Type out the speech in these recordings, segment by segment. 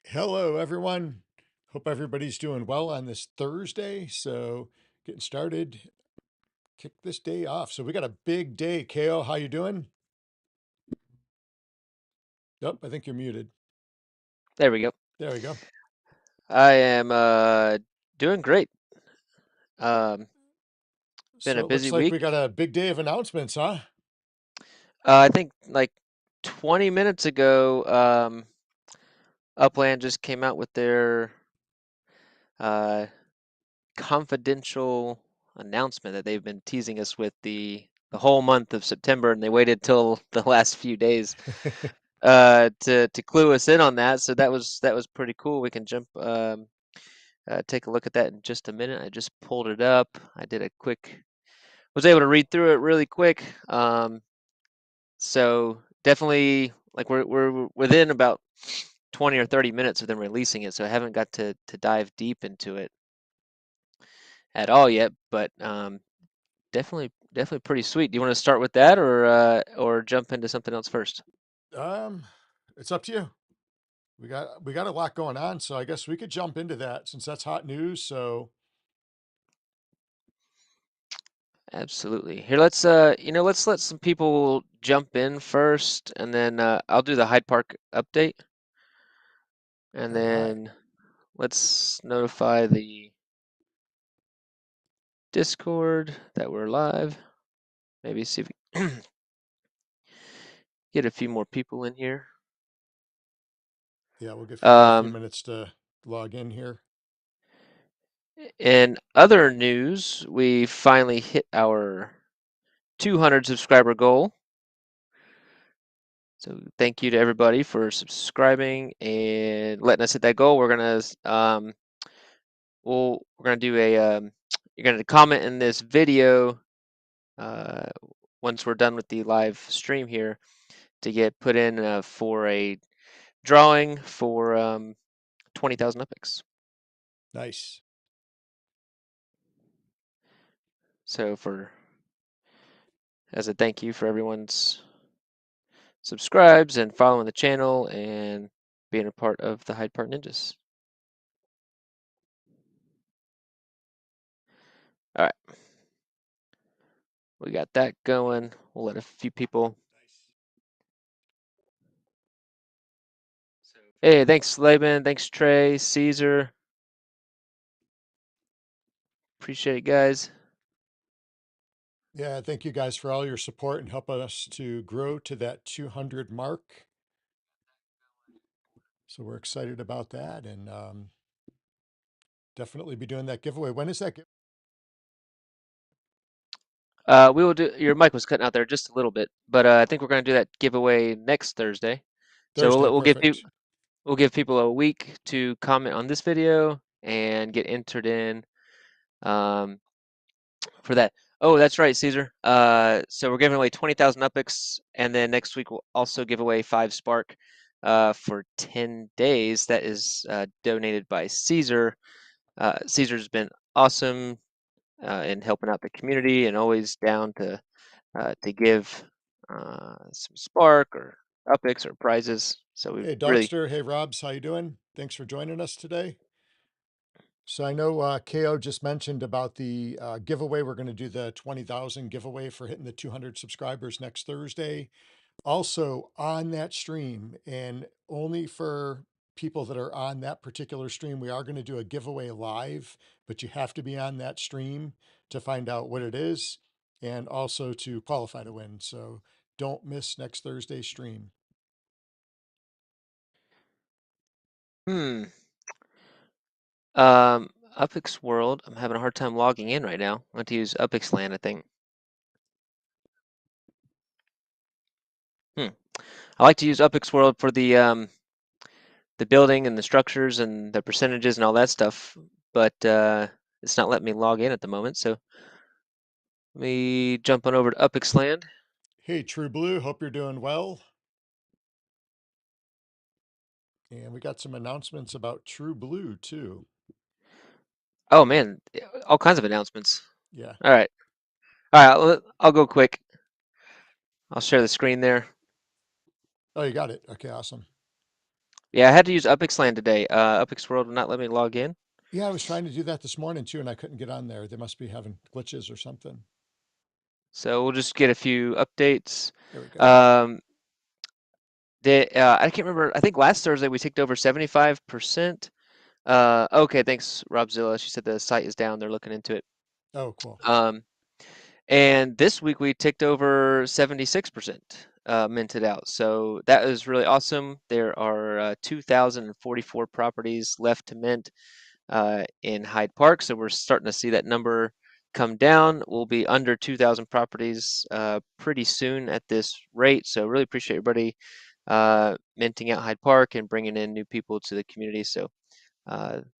Hello, everyone. Hope everybody's doing well on this Thursday. So, getting started, kick this day off. So, we got a big day. KO, how you doing? Nope, I think you're muted. There we go. There we go. I am doing great. Um, been So, a it looks busy like we got week. a big day of announcements, huh? I think like 20 minutes ago, Upland just came out with their uh, confidential announcement that they've been teasing us with the whole month of September, and they waited till the last few days to clue us in on that. So that was pretty cool. We can jump take a look at that in just a minute. I just pulled it up. I did a quick was able to read through it really quick. So definitely, like we're within about 20 or 30 minutes of them releasing it, so I haven't got to dive deep into it at all yet. But definitely pretty sweet. Do you want to start with that, or jump into something else first? um, it's up to you. We got a lot going on, so I guess we could jump into that since that's hot news. So, Absolutely. Here, let's let some people jump in first, and then I'll do the Hyde Park update, and all right. then let's notify the Discord that we're live. Maybe see if we get a few more people in here. Yeah, we'll give people a few Um, minutes to log in here. in other news, we finally hit our 200 subscriber goal. So thank you to everybody for subscribing and letting us hit that goal. We're gonna do a you're gonna comment in this video uh, once we're done with the live stream here to get put in for a drawing for 20,000 epics. Nice. So for as a thank you for everyone's subscribes and following the channel and being a part of the Hyde Park Ninjas. All right, we got that going. We'll let a few people. Hey, thanks, Laban. Thanks, Trey, Caesar. Appreciate it, guys. Yeah, thank you guys for all your support and helping us to grow to that 200 mark. So we're excited about that and definitely be doing that giveaway. When is that? We will do. Your mic was cutting out there just a little bit, but I think we're going to do that giveaway next Thursday. So Thursday. Perfect. we'll give people a week to comment on this video and get entered in um, for that. Oh, that's right, Caesar. So we're giving away 20,000 Upics, and then next week we'll also give away 5 Spark for 10 days. That is donated by Caesar. Caesar's been awesome in helping out the community and always down to give some Spark or Upics or prizes. So we Hey, really, Dogster. Hey, Robs. How you doing? Thanks for joining us today. So I know KO just mentioned about the giveaway. We're going to do the 20,000 giveaway for hitting the 200 subscribers next Thursday. Also on that stream, and only for people that are on that particular stream, we are going to do a giveaway live, but you have to be on that stream to find out what it is and also to qualify to win. So don't miss next Thursday's stream. hmm. Um, Upix World. I'm having a hard time logging in right now. I want to use Upix Land, I think. Hmm. I like to use Upix World for the building and the structures and the percentages and all that stuff, but it's not letting me log in at the moment. So let me jump on over to Upix Land. Hey, True Blue, hope you're doing well. And we got some announcements about True Blue too. Oh man, all kinds of announcements. Yeah. All right, all right. I'll go quick. I'll share the screen there. Oh, you got it. Okay, awesome. Yeah, I had to use UpXLand today. UpX World would not let me log in. Yeah, I was trying to do that this morning too, and I couldn't get on there. They must be having glitches or something. So we'll just get a few updates. There we go. Um, I can't remember. I think last Thursday we ticked over 75%. Okay, thanks, Robzilla. She said the site is down. They're looking into it. Oh, cool. Um, and this week we ticked over 76% minted out. So that is really awesome. There are 2,044 properties left to mint in Hyde Park. So we're starting to see that number come down. We'll be under 2,000 properties pretty soon at this rate. So really appreciate everybody minting out Hyde Park and bringing in new people to the community. So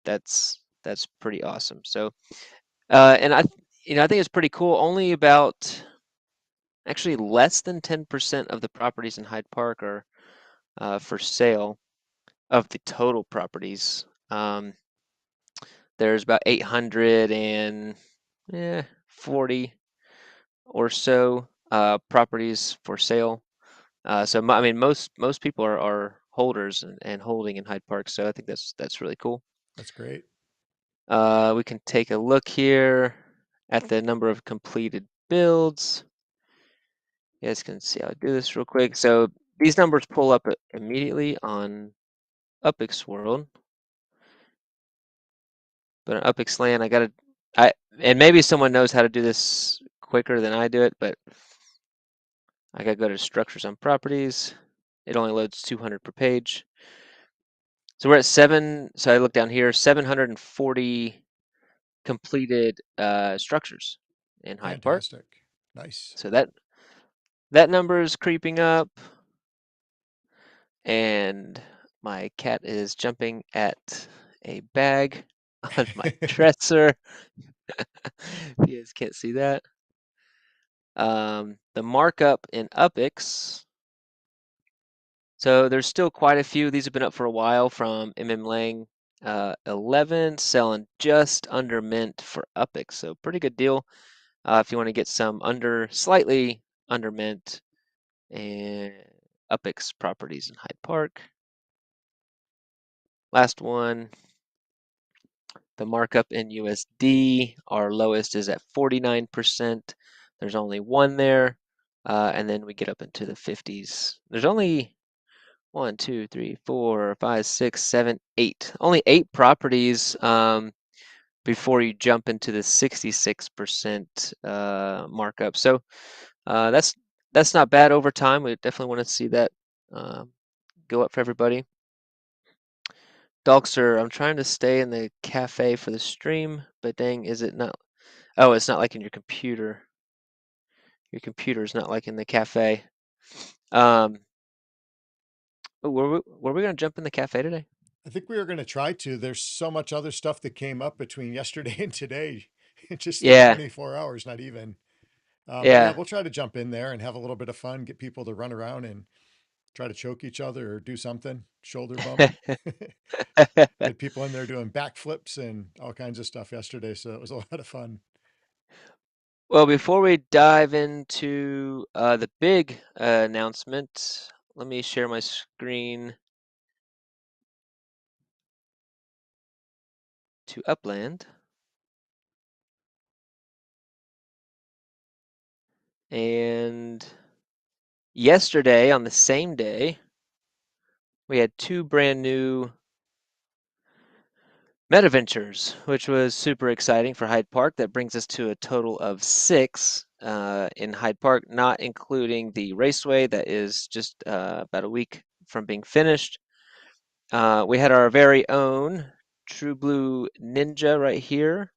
that's pretty awesome. So and I think it's pretty cool. Only about actually less than 10% of the properties in Hyde Park are for sale of the total properties. There's about 840 or so properties for sale. So I mean, most people are holders and holding in Hyde Park. So I think that's really cool. That's great. We can take a look here at the number of completed builds. You guys can see I'll do this real quick. So these numbers pull up immediately on UpX World, but on UpX Land, and maybe someone knows how to do this quicker than I do it, but I gotta go to structures on properties. It only loads 200 per page. So we're at so I look down here, 740 completed structures in Hyde Park. Fantastic. Nice. So that number is creeping up, and my cat is jumping at a bag on my dresser. You guys can't see that. The markup in UpX. So there's still quite a few. These have been up for a while from Lang 11 selling just under mint for UpX. So pretty good deal if you want to get some slightly under mint and UpX properties in Hyde Park. Last one, the markup in USD, our lowest is at 49%. There's only one there. And then we get up into the 50s. There's only 1, 2, 3, 4, 5, 6, 7, 8. Only 8 properties before you jump into the 66% markup. So that's not bad over time. We definitely want to see that go up for everybody. Dogster, I'm trying to stay in the cafe for the stream, but dang, is it not? Oh, it's not like in your computer. Your computer is not like in the cafe. Um, were we gonna jump in the cafe today? I think we were going to try to. There's so much other stuff that came up between yesterday and today, just in Yeah, 24 hours, not even. But yeah, yeah. we'll try to jump in there and have a little bit of fun, get people to run around and try to choke each other or do something, shoulder bump. We had people in there doing backflips and all kinds of stuff yesterday, so it was a lot of fun. Well, before we dive into the big announcement, let me share my screen to Upland. And yesterday, on the same day, we had 2 brand new Metaventures, which was super exciting for Hyde Park. That brings us to a total of 6 in Hyde Park, not including the raceway that is just about a week from being finished. We had our very own True Blue Ninja right here.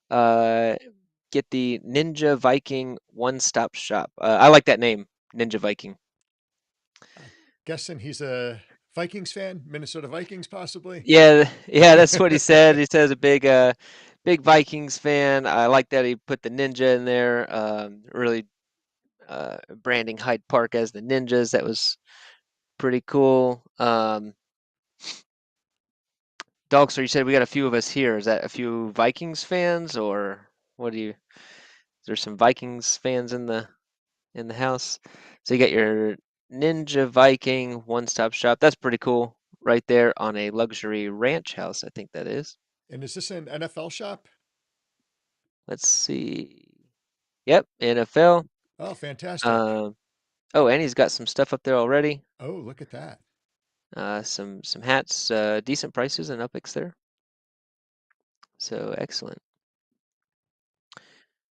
Get the Ninja Viking one-stop shop. I like that name, Ninja Viking. I'm guessing he's a Vikings fan, Minnesota Vikings, possibly. Yeah, that's what he said. He says a big Vikings fan. I like that he put the ninja in there. Really branding Hyde Park as the Ninjas. That was pretty cool. Dogster, you said we got a few of us here. Is that a few Vikings fans, or what do you? Is there some Vikings fans in the house? So you got your Ninja Viking one-stop shop. That's pretty cool. right there on a luxury ranch house, I think that is. And is this an NFL shop? Let's see. Yep, NFL. Oh, fantastic. Um, oh, and he's got some stuff up there already. Oh, look at that. Some hats, decent prices and Upex there. So excellent.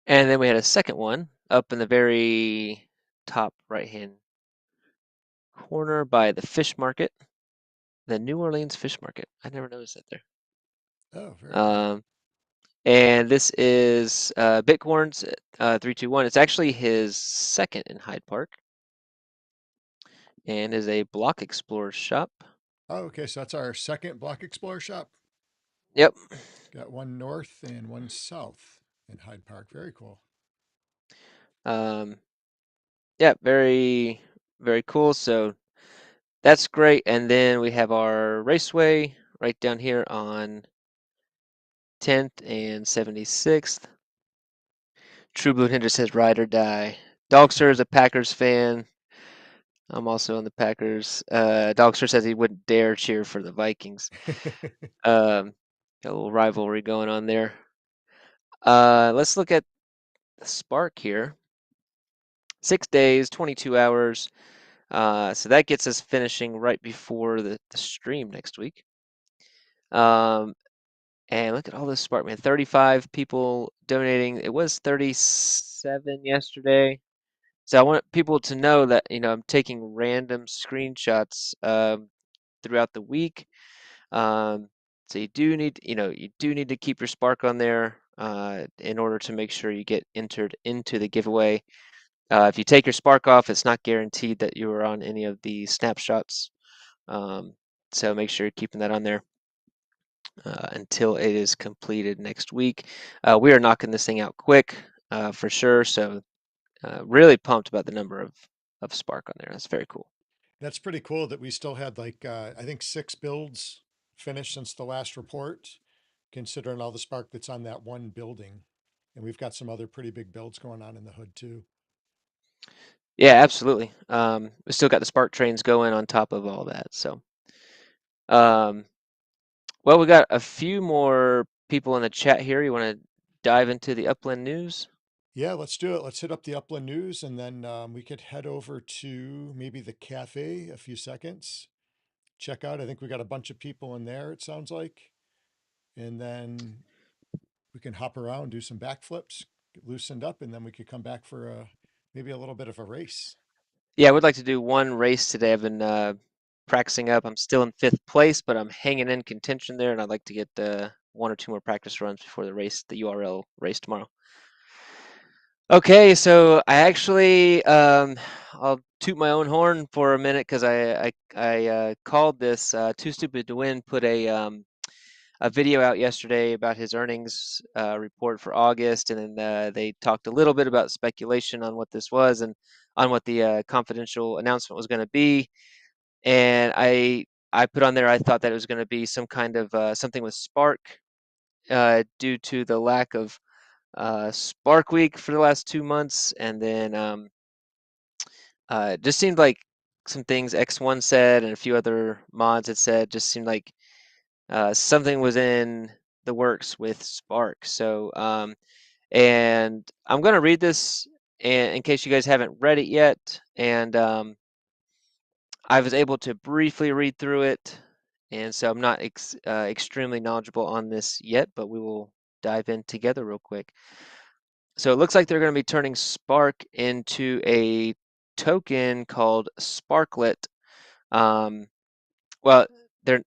And then we had a second one up in the very top right-hand corner by the fish market, the New Orleans Fish Market. I never noticed that there. Oh, very cool. Um, and this is Bitcorn's 321. It's actually his second in Hyde Park and is a block explorer shop. Oh, okay. So that's our second Block Explorer shop. Yep. Got one north and one south in Hyde Park. Very cool. Um, yeah, very, very cool. So that's great. And then we have our raceway right down here on 10th and 76th. True Blue Hinder says ride or die. Dogster is a Packers fan. I'm also on the Packers. Dogster says he wouldn't dare cheer for the Vikings. Got a little rivalry going on there. Let's look at the Spark here. 6 days, 22 hours. So that gets us finishing right before the stream next week. And look at all this Spark, man. 35 people donating. It was 37 yesterday. So I want people to know that, I'm taking random screenshots throughout the week. So you do need to keep your Spark on there in order to make sure you get entered into the giveaway. If you take your Spark off, it's not guaranteed that you are on any of the snapshots. So make sure you're keeping that on there until it is completed next week. We are knocking this thing out quick for sure. So really pumped about the number of Spark on there. That's very cool. That's pretty cool that we still had like, I think 6 builds finished since the last report, considering all the Spark that's on that one building. And we've got some other pretty big builds going on in the hood too. Yeah, absolutely. We still got the Spark trains going on top of all that. So, um, well, we got a few more people in the chat here. You want to dive into the Upland news? Yeah, let's do it. Let's hit up the Upland News and then we could head over to maybe the cafe a few seconds. Check out. I think we got a bunch of people in there, it sounds like. And then we can hop around, do some backflips, get loosened up, and then we could come back for maybe a little bit of a race. Yeah, I would like to do one race today. I've been practicing up. I'm still in 5th place, but I'm hanging in contention there, and I'd like to get one or two more practice runs before the race, the URL race tomorrow. Okay, so I actually I'll toot my own horn for a minute because I called this Too Stupid to Win put a video out yesterday about his earnings report for August, and then they talked a little bit about speculation on what this was and on what the confidential announcement was going to be. And I put on there I thought that it was going to be some kind of something with Spark due to the lack of Spark Week for the last 2 months, and then it just seemed like some things X1 said and a few other mods had said just seemed like something was in the works with Spark. So, and I'm gonna read this in case you guys haven't read it yet, and I was able to briefly read through it, and so I'm not extremely knowledgeable on this yet, but we will dive in together real quick. So it looks like they're going to be turning Spark into a token called Sparklet. Um, well,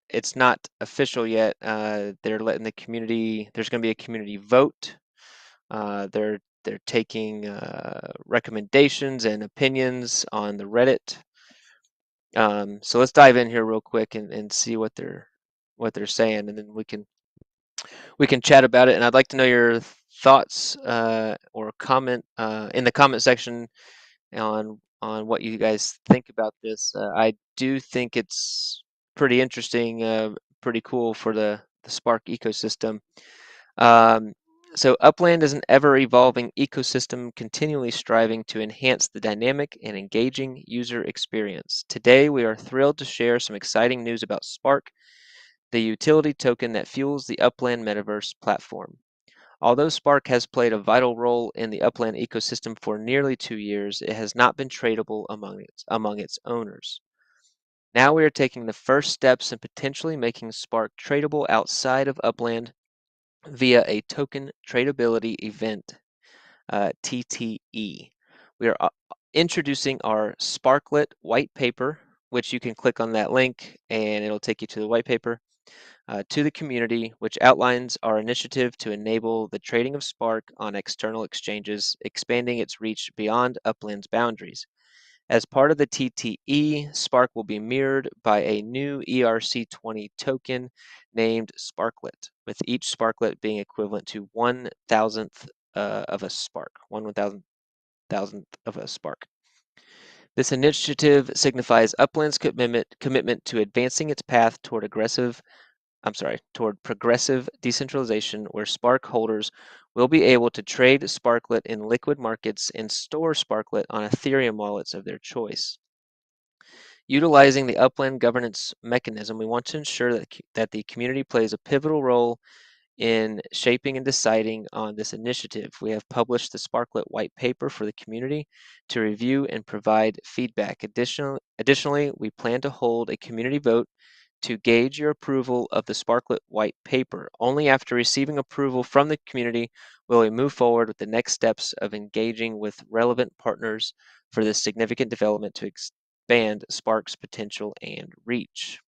it's not official yet. They're letting the community. There's going to be a community vote. They're taking recommendations and opinions on the Reddit. So let's dive in here real quick and see what they're saying, and then we can chat about it. And I'd like to know your thoughts or comment in the comment section on what you guys think about this. I do think it's pretty interesting, pretty cool for the Spark ecosystem. Um, So Upland is an ever-evolving ecosystem continually striving to enhance the dynamic and engaging user experience. Today, we are thrilled to share some exciting news about Spark, the utility token that fuels the Upland Metaverse platform. Although Spark has played a vital role in the Upland ecosystem for nearly 2 years, it has not been tradable among its owners. Now we are taking the first steps in potentially making Spark tradable outside of Upland via a token tradability event, TTE. We are introducing our Sparklet white paper, which you can click on that link and it'll take you to the white paper, to the community, which outlines our initiative to enable the trading of Spark on external exchanges, expanding its reach beyond Upland's boundaries. As part of the TTE, Spark will be mirrored by a new ERC20 token named Sparklet, with each Sparklet being equivalent to 1,000th of a Spark, 1,000th of a Spark. This initiative signifies Upland's commitment to advancing its path toward progressive decentralization, where Spark holders will be able to trade Sparklet in liquid markets and store Sparklet on Ethereum wallets of their choice. Utilizing the Upland governance mechanism, we want to ensure that the community plays a pivotal role in shaping and deciding on this initiative. We have published the Sparklet white paper for the community to review and provide feedback. Additionally, we plan to hold a community vote to gauge your approval of the Sparklet white paper. Only after receiving approval from the community will we move forward with the next steps of engaging with relevant partners for this significant development to expand Spark's potential and reach.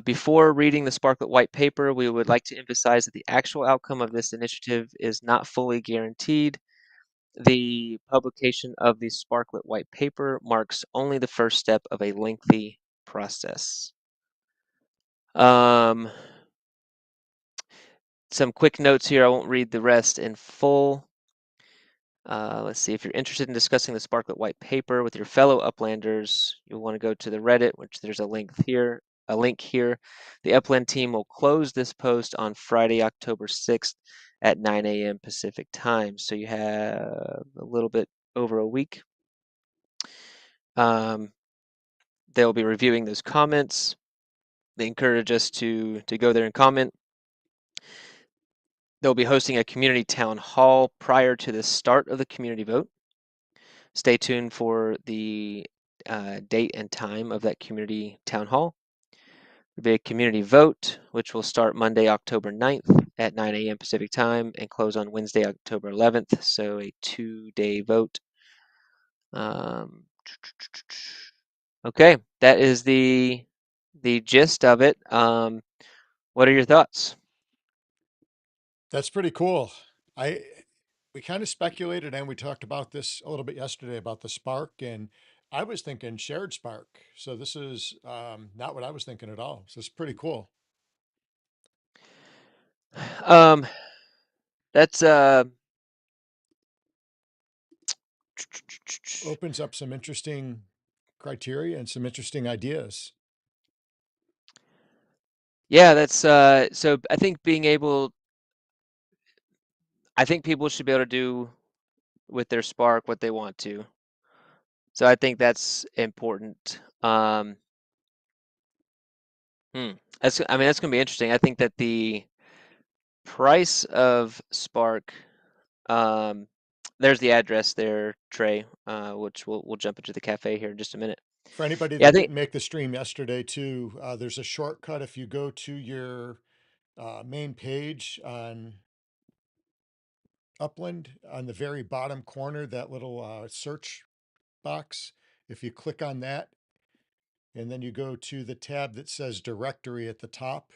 Before reading the Sparklet white paper, we would like to emphasize that the actual outcome of this initiative is not fully guaranteed. The publication of the Sparklet white paper marks only the first step of a lengthy process. Um, some quick notes here. I won't read the rest in full. Let's see. If you're interested in discussing the Sparklet white paper with your fellow Uplanders, you'll want to go to the Reddit, which there's a link here. The Upland team will close this post on Friday, October 6th at 9 a.m. Pacific time. So you have a little bit over a week. They'll be reviewing those comments. They encourage us to go there and comment. They'll be hosting a community town hall prior to the start of the community vote. Stay tuned for the date and time of that community town hall. There'll be a community vote, which will start Monday, October 9th at 9 a.m. Pacific time and close on Wednesday, October 11th. So a 2-day vote. Okay, that is the gist of it. What are your thoughts? That's pretty cool. I we kind of speculated and we talked about this a little bit yesterday about the Spark, and I was thinking shared Spark. So this is not what I was thinking at all. So it's pretty cool. Um, that's Opens up some interesting criteria and some interesting ideas. yeah, that's so I think people should be able to do with their Spark what they want to. So I think that's important. I mean, that's going to be interesting. I think that the price of Spark, um, there's the address there, Trey, which we'll jump into the cafe here in just a minute. For anybody Yeah, I that think didn't make the stream yesterday too, there's a shortcut if you go to your main page on Upland on the very bottom corner, that little search box. If you click on that and then you go to the tab that says directory at the top,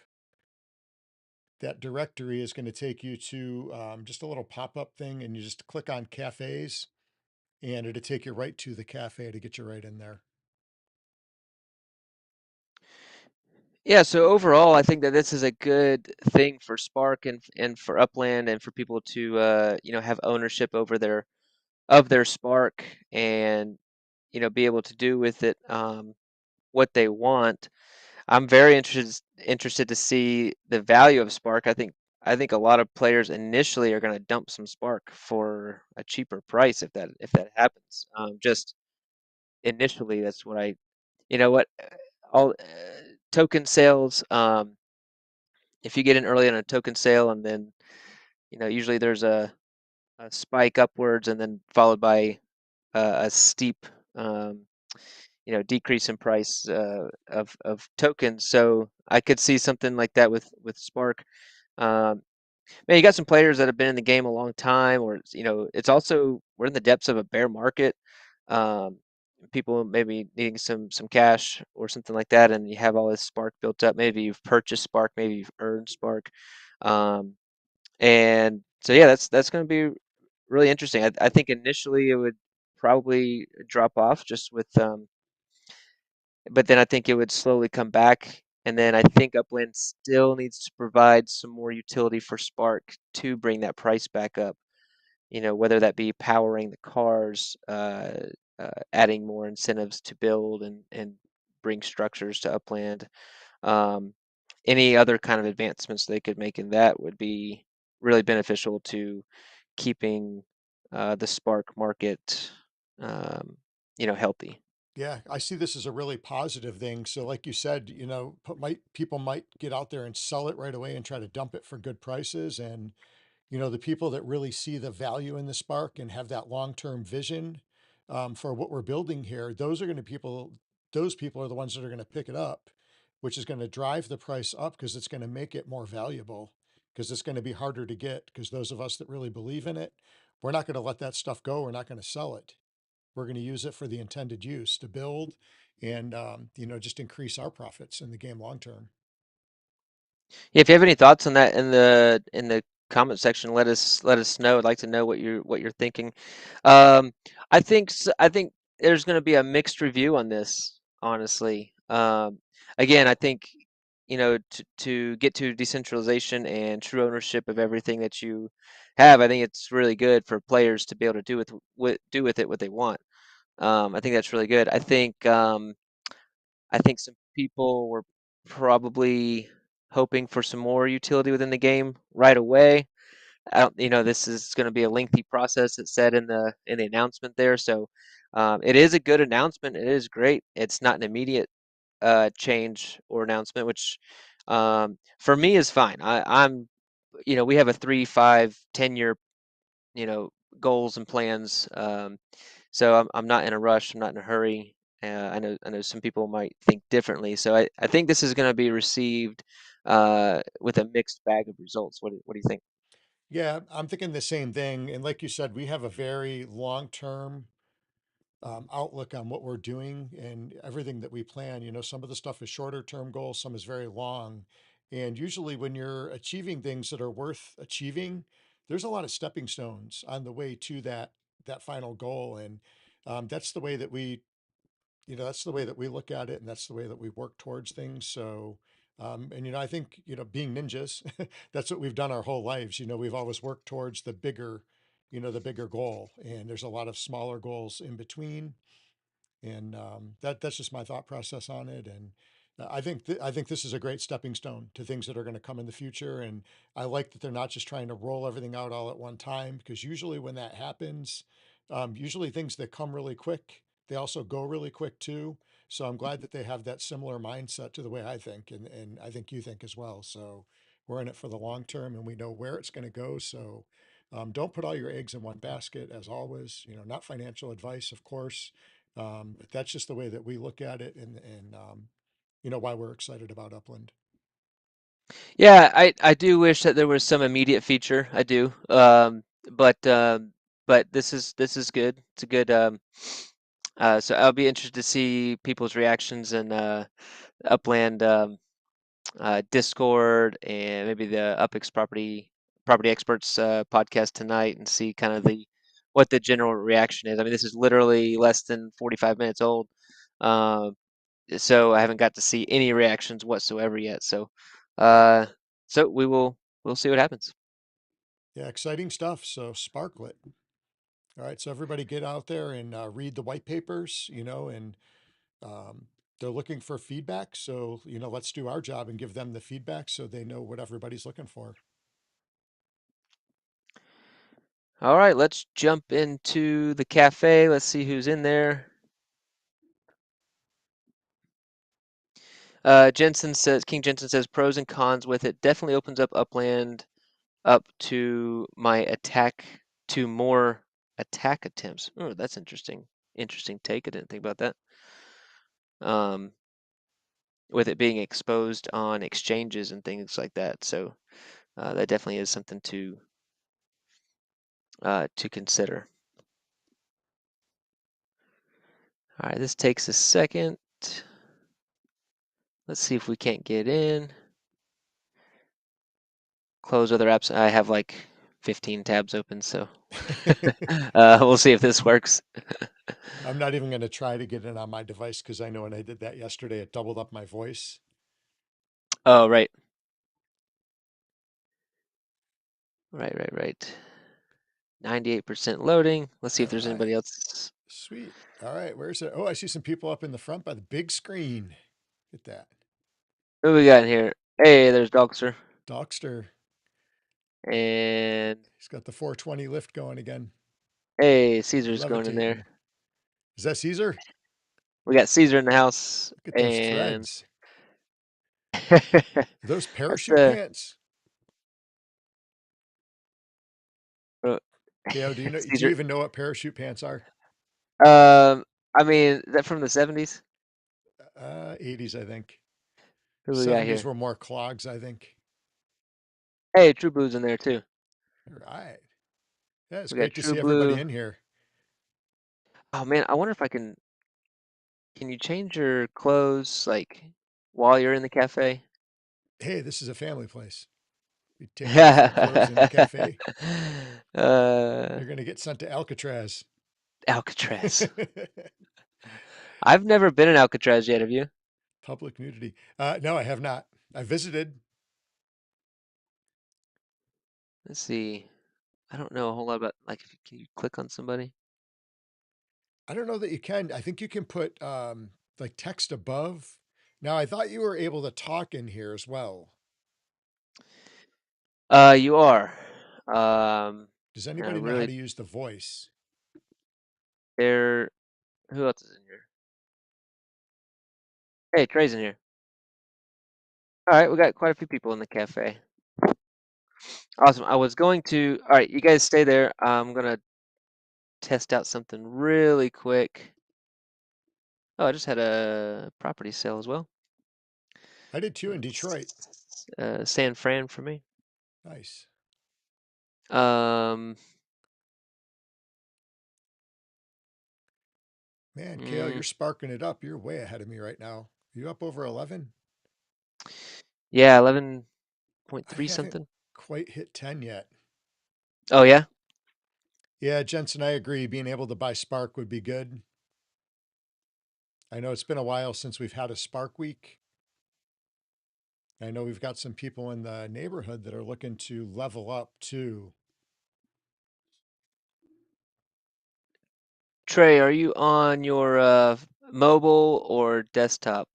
that directory is going to take you to just a little pop-up thing, and you just click on cafes and it'll take you right to the cafe to get you right in there. yeah. So overall, I think that this is a good thing for Spark and for Upland and for people to have ownership over their Spark and be able to do with it what they want. I'm very interested to see the value of Spark. I think I think a lot of players initially are going to dump some Spark for a cheaper price if that happens. Just initially, that's what I, you know what, all token sales. If you get in early on a token sale, and then usually there's a spike upwards, and then followed by a steep, um, decrease in price of tokens. So I could see something like that with Spark. Um, Man, you got some players that have been in the game a long time, or it's also we're in the depths of a bear market. Um, People maybe needing some cash or something like that, and you have all this Spark built up. Maybe you've purchased Spark, maybe you've earned Spark, um, and so yeah, that's going to be really interesting. I think initially it would probably drop off just with, but then I think it would slowly come back. And then I think Upland still needs to provide some more utility for Spark to bring that price back up. Whether that be powering the cars, adding more incentives to build and bring structures to Upland. Um, any other kind of advancements they could make in that would be really beneficial to keeping the Spark market, um, healthy. Yeah, I see this as a really positive thing. So, like you said, people might get out there and sell it right away and try to dump it for good prices. And the people that really see the value in the Spark and have that long-term vision for what we're building here, those are going to people. Those people are the ones that are going to pick it up, which is going to drive the price up because it's going to make it more valuable. Because it's going to be harder to get. Because those of us that really believe in it, we're not going to let that stuff go. We're not going to sell it. We're going to use it for the intended use to build and just increase our profits in the game long term. Yeah, if you have any thoughts on that in the comment section, let us know. I'd like to know what you're thinking. Um, I think there's going to be a mixed review on this, honestly. Again, I think to get to decentralization and true ownership of everything that you have, I think it's really good for players to be able to do with it what they want. I think that's really good. I think some people were probably hoping for some more utility within the game right away. I don't, this is going to be a lengthy process. It said in the announcement there, so it is a good announcement. It is great. It's not an immediate change or announcement, which for me is fine. We have a 3, 5, 10 year you know goals and plans. So I'm not in a rush. I'm not in a hurry. I know some people might think differently. So I think this is going to be received with a mixed bag of results. What do you think? Yeah, I'm thinking the same thing. And like you said, we have a very long term outlook on what we're doing and everything that we plan. Some of the stuff is shorter term goals, some is very long. And usually, when you're achieving things that are worth achieving, there's a lot of stepping stones on the way to that final goal. And that's the way that that's the way that we look at it, and that's the way that we work towards things. So, and I think being ninjas, that's what we've done our whole lives. We've always worked towards the bigger goal, and there's a lot of smaller goals in between. And that's just my thought process on it. And I think this is a great stepping stone to things that are going to come in the future. And I like that they're not just trying to roll everything out all at one time, because usually when that happens, usually things that come really quick, they also go really quick too. So I'm glad that they have that similar mindset to the way I think, and I think you think as well. So we're in it for the long term, and we know where it's going to go. So don't put all your eggs in one basket, as always. Not financial advice, of course, but that's just the way that we look at it, and why we're excited about Upland. Yeah, I do wish that there was some immediate feature. I do. But this is good. It's a good. So I'll be interested to see people's reactions and Upland. Discord and maybe the UpX property experts podcast tonight, and see kind of the what the general reaction is. I mean, this is literally less than 45 minutes old, uh, so I haven't got to see any reactions whatsoever yet. Uh, so we'll see what happens. Yeah, exciting stuff. So Sparklet. All right, so everybody get out there and read the white papers, and um, they're looking for feedback. So let's do our job and give them the feedback so they know what everybody's looking for. All right, let's jump into the cafe. Let's see who's in there. King Jensen says pros and cons with it. Definitely opens up Upland up to my attack to more attack attempts. Oh, that's interesting. Interesting take. I didn't think about that. Um, with it being exposed on exchanges and things like that. So that definitely is something to consider. All right, this takes a second. Let's see if we can't get in. Close other apps. I have like 15 tabs open, so we'll see if this works. I'm not even going to try to get in on my device because I know when I did that yesterday, it doubled up my voice. Oh, right. Right. 98% loading. Let's see if All there's right. anybody else. Sweet. All right. Where's it? Oh, I see some people up in the front by the big screen. Get that. Who we got in here? Hey, there's Dogster. Dockster. And He's got the 420 lift going again. hey, Caesar's going in there. Levitating. Is that Caesar? We got Caesar in the house. Look at those And threads. that's Are those parachute the pants? uh, KO, do you Caesar. even know what parachute pants are? I mean, is that from the 70s? 80s, I think. Who we got 70s here? were more clogs, I think. Hey, True Blue's in there too. All right. Yeah, it's We got great to True see everybody Blue. in here. Oh man, I wonder if I can you change your clothes like while you're in the cafe? Hey, this is a family place. You take off your clothes in the cafe, uh, you're going to get sent to Alcatraz. Alcatraz. I've never been in Alcatraz yet, have you? Public nudity. No, I have not. I visited. Let's see. I don't know a whole lot about like can you click on somebody? I don't know that you can. I think you can put like text above. Now, I thought you were able to talk in here as well. You are. Um, Does and I anybody know how really to use the voice? there. Who else is in here? Hey, Trey's in here. All right, we got quite a few people in the cafe. Awesome. I was going to. All right, you guys stay there. I'm gonna test out something really quick. Oh, I just had a property sale as well. I did too in Detroit. San Fran for me. Nice. Um, Man, KO, you're mm, sparking it up. You're way ahead of me right now. You up over 11? yeah, 11.3 I haven't something. quite hit 10 yet. Oh yeah. Yeah, Jensen, I agree. Being able to buy Spark would be good. I know it's been a while since we've had a Spark week. I know we've got some people in the neighborhood that are looking to level up too. Trey, are you on your mobile or desktop?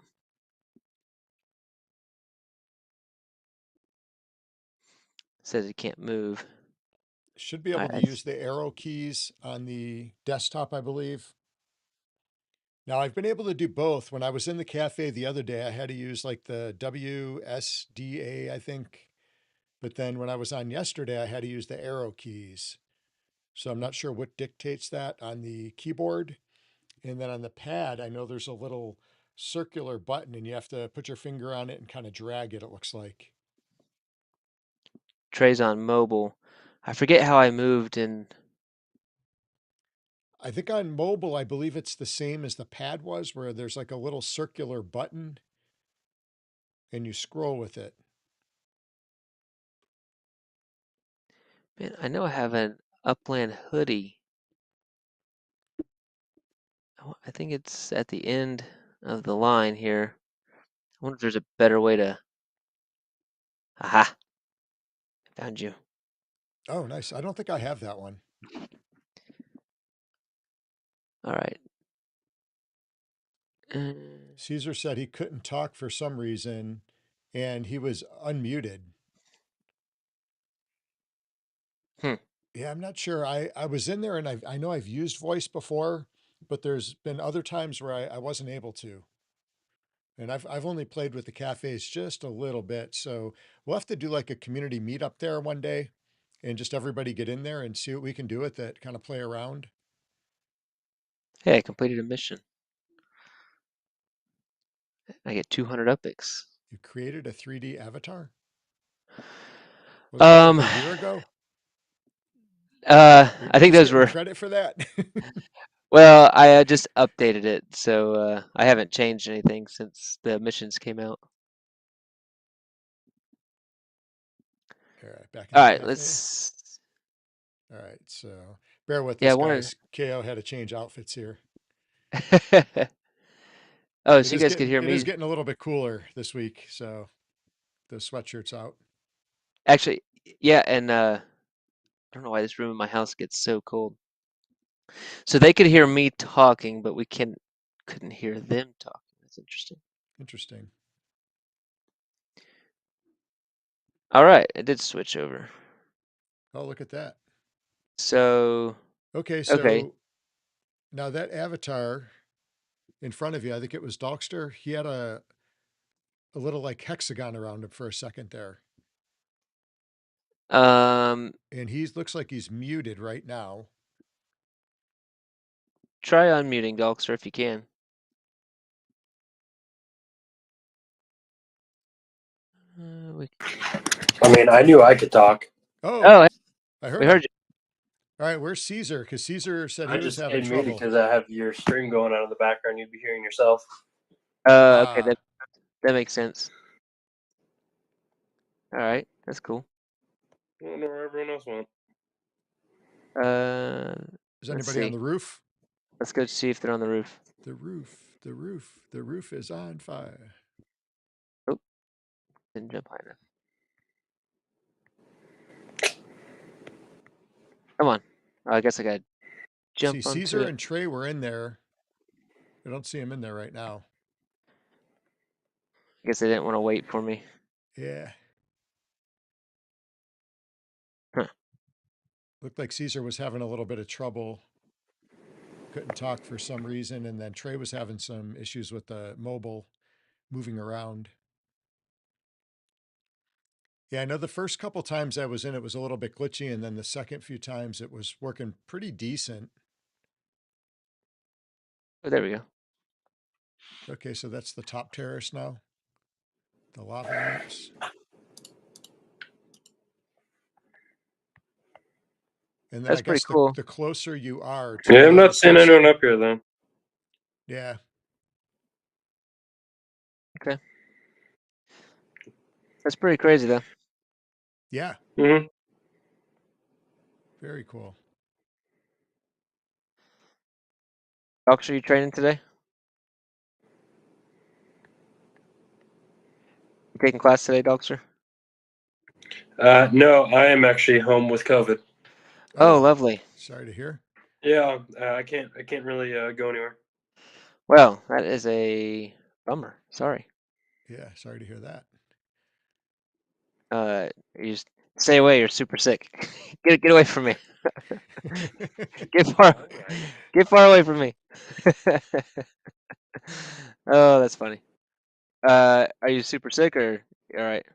Says it can't move. Should be All able to right. use the arrow keys on the desktop, I believe. Now, I've been able to do both. When I was in the cafe the other day, I had to use like the WSDA, I think. But then when I was on yesterday, I had to use the arrow keys. So I'm not sure what dictates that on the keyboard. And then on the pad, I know there's a little circular button and you have to put your finger on it and kind of drag it, it looks like. Trey's on mobile. I forget how I moved in. I think on mobile, I believe it's the same as the pad was, where there's like a little circular button and you scroll with it. Man, I know I have an Upland hoodie. I think it's at the end of the line here. I wonder if there's a better way to. Aha! Found you. Oh, nice. I don't think I have that one. All right. Uh, Caesar said he couldn't talk for some reason and he was unmuted. hmm. Yeah, I'm not sure. I was in there and I know I've used voice before, but there's been other times where I wasn't able to. And I've only played with the cafes just a little bit. So we'll have to do like a community meetup there one day and just everybody get in there and see what we can do with it, kind of play around. Hey, I completed a mission. I get 200 epics. You created a 3D avatar? Wasn't that like Um, a year ago? Are I you think just those getting were, credit for that? well, I just updated it, so I haven't changed anything since the missions came out. All right, back in All the right, cafe. let's. All right, so bear with Yeah, I us, wanted. guys. KO had to change outfits here. Oh, It so you is guys could getting hear it is me. getting a little bit cooler this week, so the sweatshirt's out. Actually, yeah, and I don't know why this room in my house gets so cold. So they could hear me talking, but we couldn't hear them talking. That's interesting. Interesting. All right, it did switch over. Oh, look at that. So, Okay, okay. so now that avatar in front of you, I think it was Dogster, he had a little like hexagon around him for a second there. Um, And he looks like he's muted right now. try unmuting Gulkster if you can. We, I mean, I knew I could talk. Oh, oh, I we heard heard him. you. All right, where's Caesar? Because Caesar said I he was just having stayed muted trouble. because I have your stream going on in the background. You'd be hearing yourself. Okay, Ah, that makes sense. All right, that's cool. I don't know where everyone else went. Uh, is let's anybody on see. the roof? Let's go see if they're on the roof. The roof is on fire. Oh, didn't jump high enough. Come on. Oh, I guess I got to See, jump onto Caesar it. and Trey were in there. I don't see him in there right now. I guess they didn't want to wait for me. Yeah. Huh. Looked like Caesar was having a little bit of trouble. Couldn't talk for some reason. And then Trey was having some issues with the mobile moving around. Yeah, I know the first couple times I was in, it was a little bit glitchy. And then the second few times it was working pretty decent. Oh, there we go. Okay, so that's the top terrace now. The lava lamps. And then I That's pretty guess cool. the closer you are to Yeah, I'm me, not the seeing anyone closer. up here though. Yeah. Okay. That's pretty crazy though. Yeah. Mm-hmm. Very cool. Docs, are you training today? You taking class today, Doctor? No, I am actually home with COVID. Oh, Oh, lovely. sorry to hear. Yeah, I can't really go anywhere. Well, that is a bummer. Sorry. Yeah, sorry to hear that. You just stay away. You're super sick. Get away from me. Get far get far away from me. Oh, that's funny. Are you super sick or all right?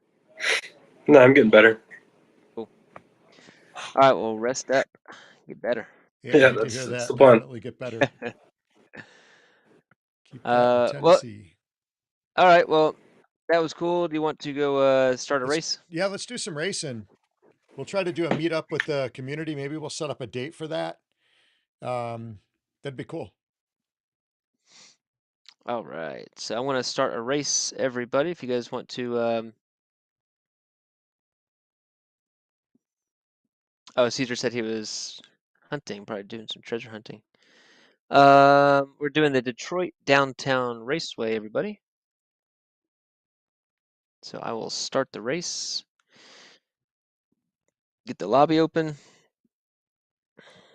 No, I'm getting better. Cool. All right. Well, rest up. Get better. Yeah, Yeah, good to hear that's that. the plan. Definitely get better. Keep that in Well, Tennessee. all right. Well, that was cool. Do you want to go start a Let's race? yeah, let's do some racing. We'll try to do a meetup with the community. Maybe we'll set up a date for that. Um, that'd be cool. All right. So I want to start a race, everybody. If you guys want to. Oh, Caesar said he was hunting, probably doing some treasure hunting. We're doing the Detroit Downtown Raceway, everybody. So I will start the race. Get the lobby open.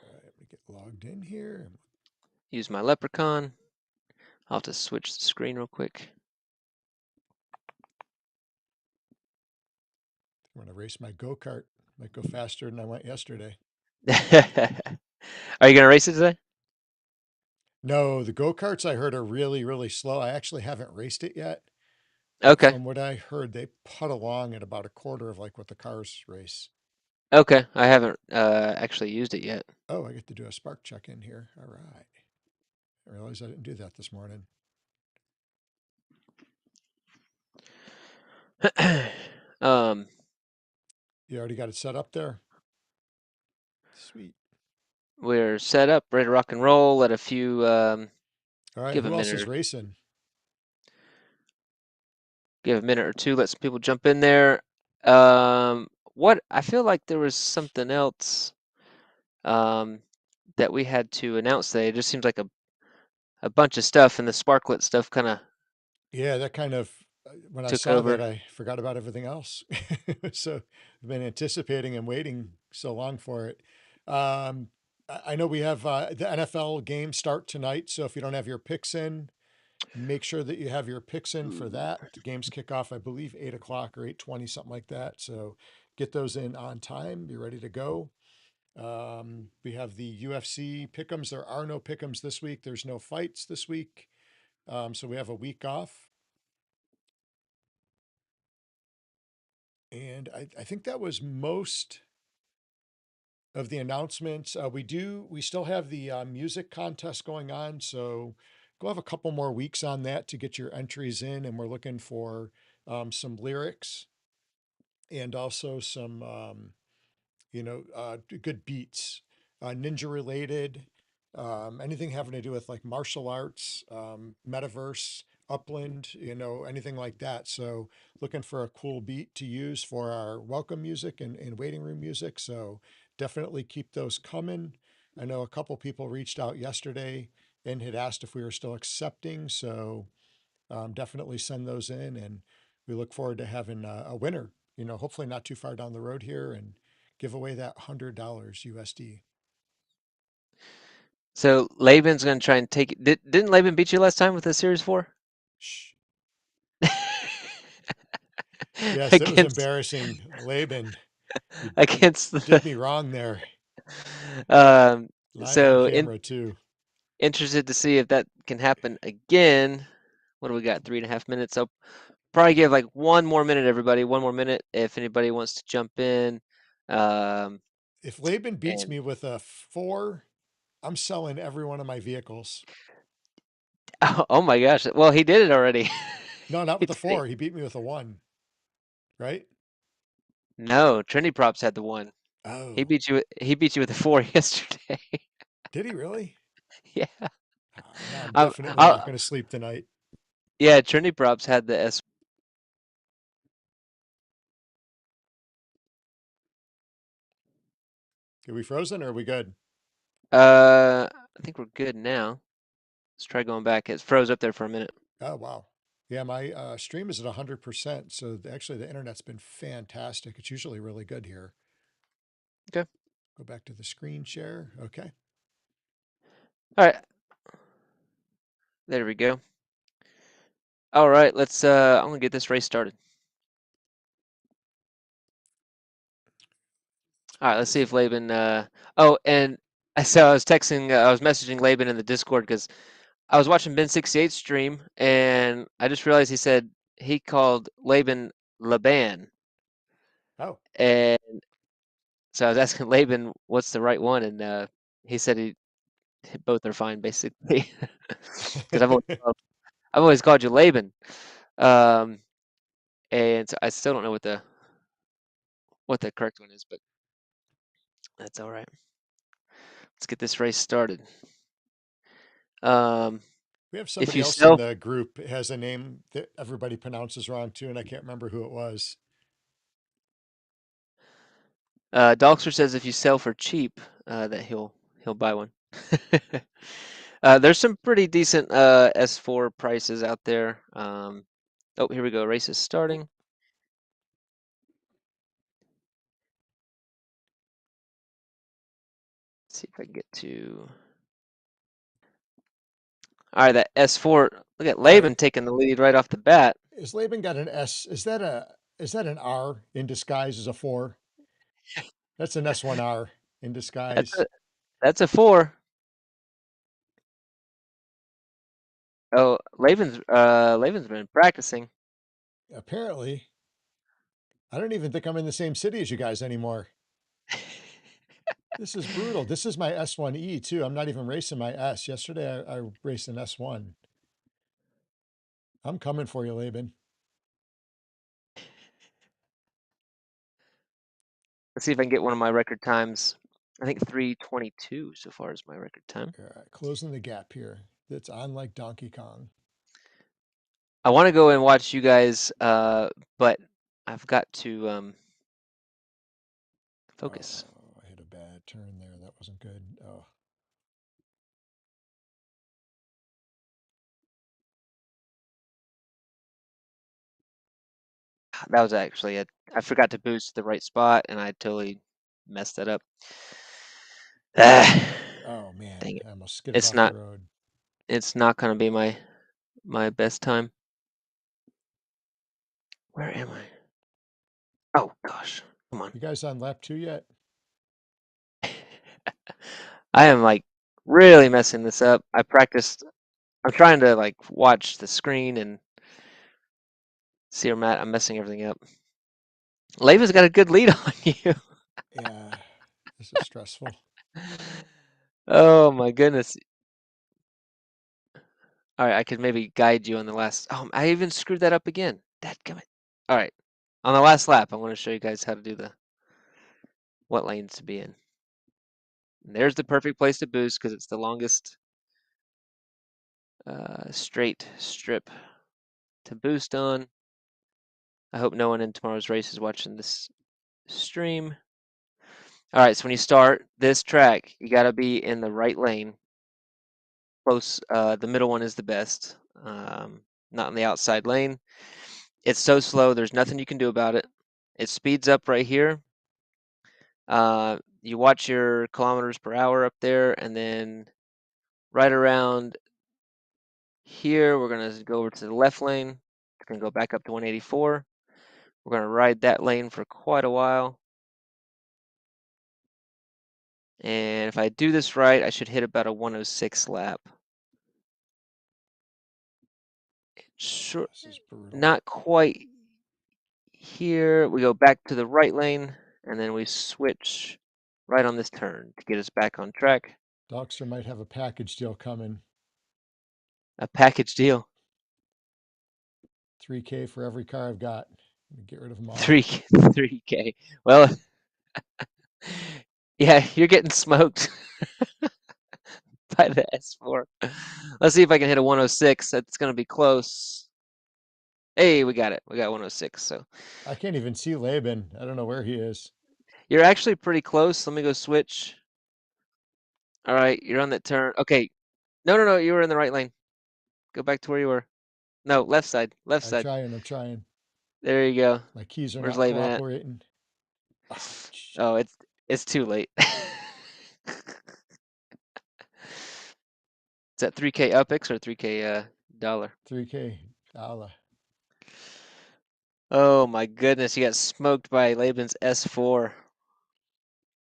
All right, let me get logged in here. Use my leprechaun. I'll have to switch the screen real quick. I'm gonna race my go-kart. Might go faster than I went yesterday. Are you gonna race it today? No, the go-karts I heard are really, really slow. I actually haven't raced it yet, but Okay. from what I heard, they put along at about a quarter of like what the cars race. Okay. I haven't actually used it yet. Oh, I get to do a spark check in here. All right. I realized I didn't do that this morning. um, You already got it set up there? Sweet. we're set up, ready to rock and roll. Let a few All right. give a Who else minute is or racing? give a minute or two. Let some people jump in there. What I feel like there was something else um that we had to announce today. It just seems like a bunch of stuff, and the sparklet stuff kind of Yeah, that kind of, when I took saw that, over. I forgot about everything else. So I've been anticipating and waiting so long for it. I know we have the NFL games start tonight. So if you don't have your picks in, make sure that you have your picks in for that. The games kick off, I believe, 8 o'clock or 8:20, something like that. So get those in on time. Be ready to go. We have the UFC pick'ems. There are no pick'ems this week. There's no fights this week. So we have a week off. And I think that was most of the announcements. We still have the music contest going on. So go have a couple more weeks on that to get your entries in. And we're looking for some lyrics and also some good beats, ninja related, anything having to do with like martial arts, metaverse, upland, anything like that. So looking for a cool beat to use for our welcome music and waiting room music. So definitely keep those coming. I know a couple people reached out yesterday and had asked if we were still accepting. So definitely send those in, and we look forward to having a winner, hopefully not too far down the road here, and give away that $100 USD. So Laban's gonna try and take it. Didn't Laban beat you last time with the Series 4? Shh. Yes, that was against embarrassing. Laban, you against did the me wrong there. um Live on so camera too. interested to see if that can happen again. What do we got? 3.5 minutes. I'll probably give like one more minute, everybody. One more minute if anybody wants to jump in. Um, If Laban beats and me with a 4, I'm selling every one of my vehicles. oh my gosh, well he did it already. No, not He with a did it. 4. He beat me with a 1, right? No, Trinity Props had the one. He Oh, beat you. He beat you with a 4 yesterday. did he really? Yeah. Now I'm Um, definitely not I'll, going to sleep tonight. yeah, Trinity Props had the S. Are we frozen or are we good? I think we're good now. Let's try going back. It froze up there for a minute. Oh, wow. Yeah, my stream is at 100%. So actually, the internet's been fantastic. It's usually really good here. Okay. Go back to the screen share. Okay. All right. There we go. All right. Let's. I'm gonna get this race started. All right. Let's see if Laban. Oh, and I was texting. I was messaging Laban in the Discord because I was watching Ben 68 stream, and I just realized he called Laban Laban, Oh, and so I was asking Laban what's the right one, and he said both are fine basically, because I've always called you Laban, um, and so I still don't know what the correct one is, but that's all right. Let's get this race started. Um, we have if somebody you else in sell, the group. It has a name that everybody pronounces wrong too, and I can't remember who it was. Dolkster says if you sell for cheap, that he'll buy one. There's some pretty decent S4 prices out there. Oh, here we go. Race is starting. Let's see if I can get to. All right, that S4. Look at All right. Laban taking the lead right off the bat. Is Laban got an S? Is that an R in disguise as a 4? That's an S1R in That's disguise. that's a 4. Oh, Laven's been practicing. Apparently, I don't even think I'm in the same city as you guys anymore. This is brutal. This is my S1E too. I'm not even racing my S. Yesterday I raced an S1. I'm coming for you, Laban. Let's see if I can get one of my record times. I think 3:22 so far is my record time. All right, closing the gap here. It's on like Donkey Kong. I want to go and watch you guys, but I've got to focus. Oh, I hit a bad turn there. That wasn't good. Oh. That was actually it. I forgot to boost the right spot, and I totally messed that up. Oh man, Dang it! I almost skidded It's off the not. road. It's not gonna be my best time. Where am I? Oh gosh, come on. You guys on lap 2 yet? I am like really messing this up. I practiced. I'm trying to like watch the screen and see where I'm at. I'm messing everything up. Leva's got a good lead on you. Yeah, this is stressful. Oh my goodness. All right, I could maybe guide you on the last. Oh, I even screwed that up again. Dadgummit. All right, on the last lap, I want to show you guys how to do what lanes to be in. And there's the perfect place to boost because it's the longest straight strip to boost on. I hope no one in tomorrow's race is watching this stream. All right, so when you start this track, you got to be in the right lane. Close, the middle one is the best. Not in the outside lane. It's so slow, there's nothing you can do about it. It speeds up right here. You watch your kilometers per hour up there, and then right around here, we're gonna go over to the left lane. It's gonna go back up to 184. We're gonna ride that lane for quite a while. And if I do this right, I should hit about a 106 lap. Sure, This is brutal. not quite here. We go back to the right lane, and then we switch right on this turn to get us back on track. Dogster might have a package deal coming. A package deal. 3K for every car I've got. Get rid of them all. 3K. Well, yeah, you're getting smoked by the S4. Let's see if I can hit a 106. That's going to be close. Hey, we got it. We got 106. So I can't even see Laban. I don't know where he is. you're actually pretty close. Let me go switch. All right, you're on that turn. Okay. No. You were in the right lane. Go back to where you were. No, left side. Left side. I'm trying. There you go. My keys are Where's not Laban at? cooperating. Oh, Oh, it's too late. Is that 3K UPX or 3K dollar? 3K dollar. Oh my goodness, you got smoked by Laban's S4.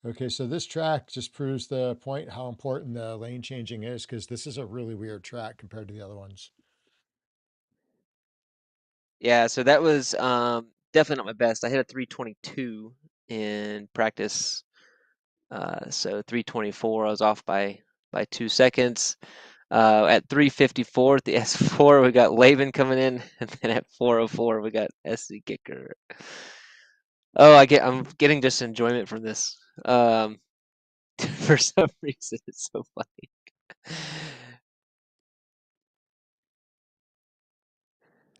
Okay, so this track just proves the point how important the lane changing is, because this is a really weird track compared to the other ones. Yeah, so that was definitely not my best. I hit a 322 in practice. So 324, I was off by 2 seconds. At 354 at the S4, we got Laban coming in, and then at 404, we got SC Kicker. Oh, I'm getting just enjoyment from this. For some reason, it's so funny.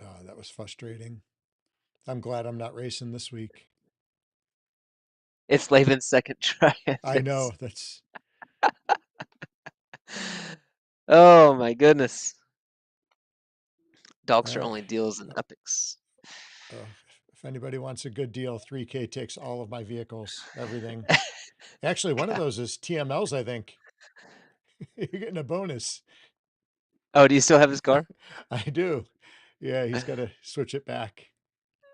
Oh, that was frustrating. I'm glad I'm not racing this week. It's Laban's second try at I this. know that's. Oh my goodness. Dogster Uh, only deals in epics. if anybody wants a good deal, 3K takes all of my vehicles, everything. Actually, one of those is TML's, I think. You're getting a bonus. Oh, do you still have his car? I do. Yeah, he's got to switch it back.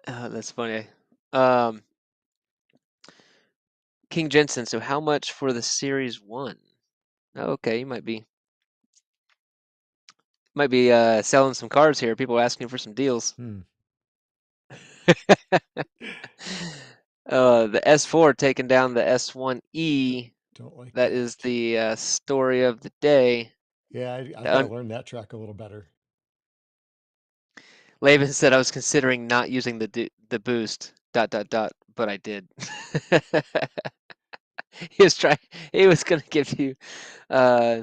That's funny. Um, King Jensen. So how much for the Series 1? Okay, you might be selling some cards here. People are asking for some deals. Hmm. The S4 taking down the S1E. Don't like That that. is the story of the day. Yeah, I The got to un- learn that track a little better. Laban said I was considering not using the boost. Dot dot dot. But I did. he was trying. He was gonna give you uh,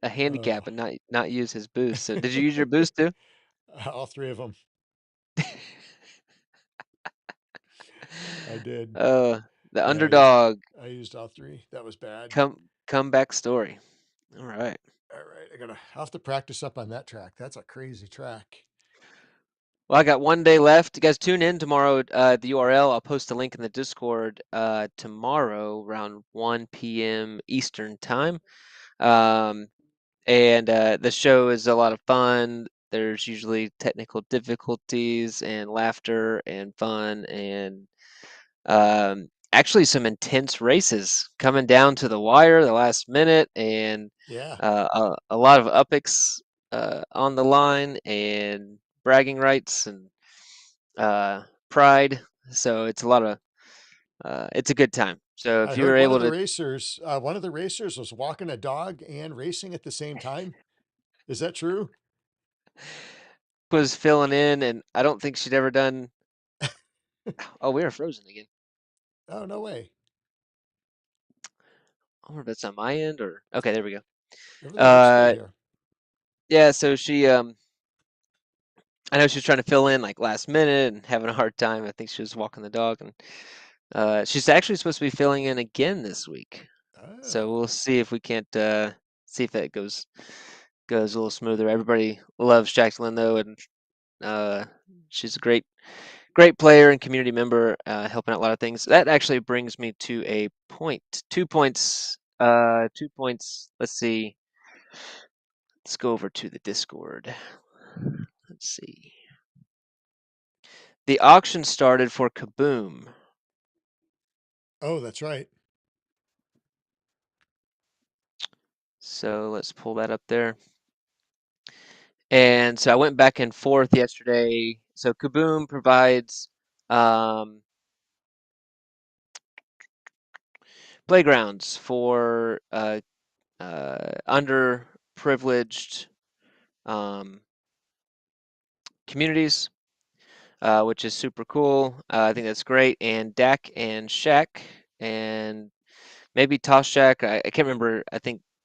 a Oh, handicap and not use his boost. So did you use your boost too? all three of them. I did. The Yeah, underdog I used all three. That was bad. comeback story. All right. All right, I'll have to practice up on that track. That's a crazy track. Well, I got 1 day left. You guys tune in tomorrow. The URL, I'll post a link in the Discord tomorrow around 1 p.m. Eastern time. And the show is a lot of fun. There's usually technical difficulties and laughter and fun and actually some intense races coming down to the wire the last minute and Yeah. a lot of upics on the line and bragging rights and pride. So it's a lot of it's a good time. So I if you were heard able to one of the racers was walking a dog and racing at the same time. Is that true? was filling in, and I don't think she'd ever done. Oh, we are frozen again. Oh, no way. I wonder if that's on my end or okay. There we go. Everything looks good Uh, here. yeah. So she I know she was trying to fill in like last minute and having a hard time. I think she was walking the dog, and she's actually supposed to be filling in again this week. So Oh, we'll see if we can't see if that goes a little smoother. Everybody loves Jacqueline though, and uh, she's a great player and community member, helping out a lot of things. That actually brings me to a point. 2 points. 2 points. Let's see. Let's go over to the Discord. Let's see. The auction started for Kaboom. oh, that's right. So let's pull that up there. And so I went back and forth yesterday. So Kaboom provides um, playgrounds for underprivileged um, communities, which is super cool. I think that's great. And Dak and Shaq and maybe Toss Shaq. I can't remember.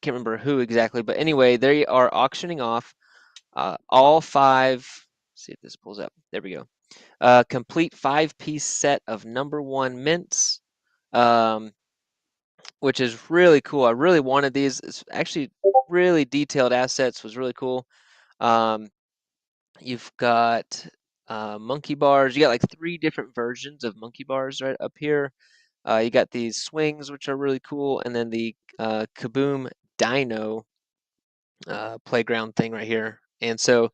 Can't remember who exactly, but anyway, they are auctioning off all five. Let's see if this pulls up. There we go. Complete 5-piece set of #1 mints, um, which is really cool. I really wanted these. It's actually really detailed assets. Was really cool. Um, you've got monkey bars. You got like 3 different versions of monkey bars right up here. You got these swings, which are really cool, and then the Kaboom Dino playground thing right here. And so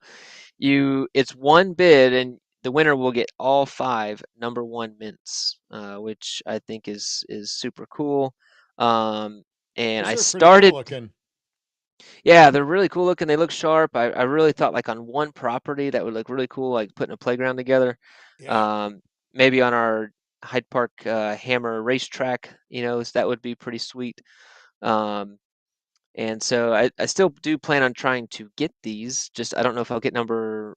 it's one bid, and the winner will get all 5 #1 mints, which I think is super cool. Um, and Those I are pretty cool started, looking. yeah, they're really cool looking. They look sharp. I really thought like on one property that would look really cool, like putting a playground together. Yeah. Um, maybe on our Hyde Park Hammer racetrack, so that would be pretty sweet. Um, and so I still do plan on trying to get these. Just I don't know if I'll get #1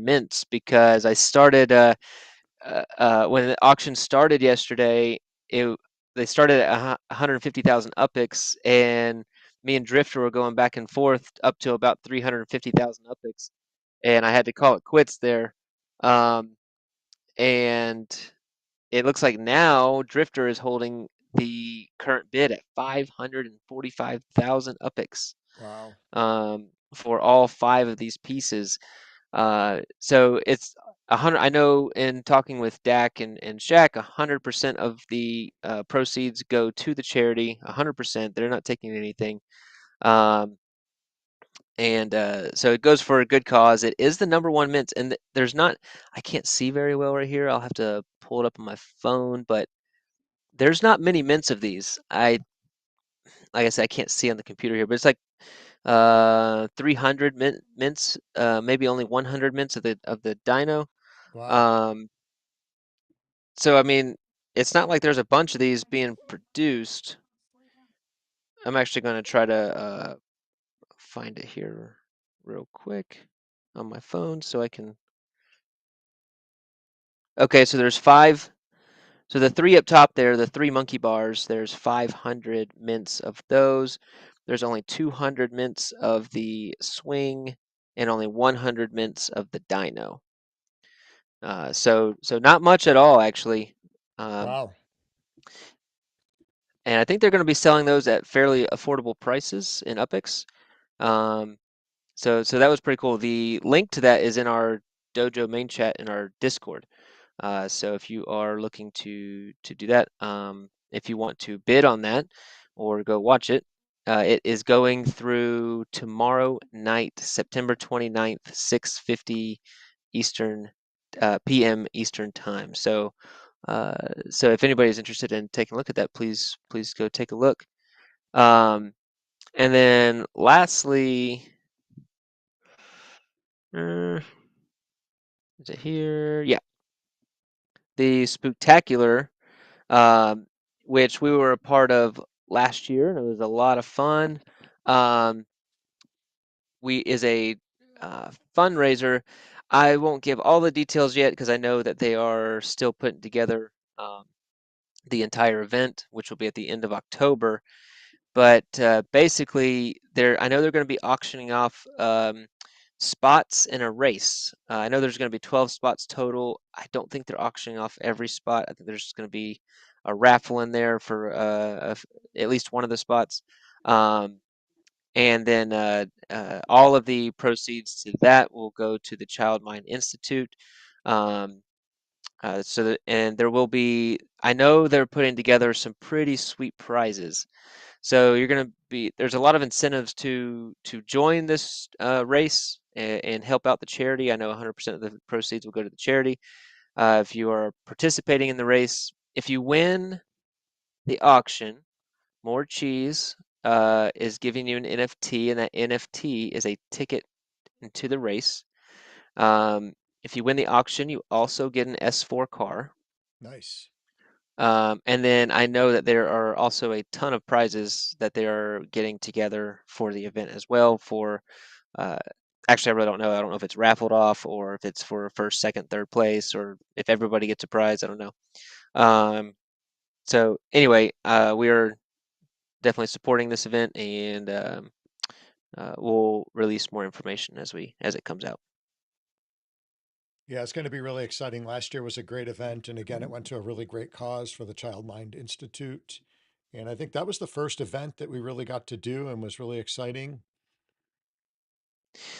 mints because I started when the auction started yesterday. It They started at 150,000 upics, and me and Drifter were going back and forth up to about 350,000 upics, and I had to call it quits there. Um, and it looks like now Drifter is holding the current bid at 545,000 upics Wow. for all 5 of these pieces. So it's 100. I know in talking with Dak and Shaq, 100% of the proceeds go to the charity. 100%. They're not taking anything. Um, and so it goes for a good cause. It is the #1 mints, and there's not. I can't see very well right here. I'll have to pull it up on my phone, but there's not many mints of these. Like I said, I can't see on the computer here, but it's like 300 mints, maybe only 100 mints of the dino. Wow. Um, so I mean, it's not like there's a bunch of these being produced. I'm actually going to try to find it here real quick on my phone so I can. Okay, so there's five. So the three up top there, the three monkey bars, there's 500 mints of those. There's only 200 mints of the swing and only 100 mints of the dino. So not much at all actually. Um, Wow. and I think they're going to be selling those at fairly affordable prices in Upix. Um, so that was pretty cool. The link to that is in our dojo main chat in our Discord. So if you are looking to do that, if you want to bid on that or go watch it, it is going through tomorrow night, September 29th, 6:50 Eastern PM Eastern time. So if anybody's interested in taking a look at that, please go take a look. Um, and then lastly, is it here? Yeah, the Spooktacular, um, which we were a part of last year, and it was a lot of fun. Um, we is a fundraiser. I won't give all the details yet because I know that they are still putting together the entire event, which will be at the end of October. But basically, I know they're going to be auctioning off spots in a race. I know there's going to be 12 spots total. I don't think they're auctioning off every spot. I think there's just going to be a raffle in there for at least one of the spots. Um, and then all of the proceeds to that will go to the Child Mind Institute. Um, and there will be, I know they're putting together some pretty sweet prizes. So you're going to be, there's a lot of incentives to join this race and help out the charity. I know 100% of the proceeds will go to the charity. If you are participating in the race, if you win the auction, More Cheese is giving you an NFT, and that NFT is a ticket into the race. If you win the auction, you also get an S4 car. Nice. And then I know that there are also a ton of prizes that they are getting together for the event as well. Uh, Actually, I really don't know. I don't know if it's raffled off or if it's for first, second, third place, or if everybody gets a prize. I don't know. Um, so anyway, we are definitely supporting this event, and we'll release more information as it comes out. Yeah, it's going to be really exciting. Last year was a great event. And again, it went to a really great cause for the Child Mind Institute. And I think that was the first event that we really got to do and was really exciting.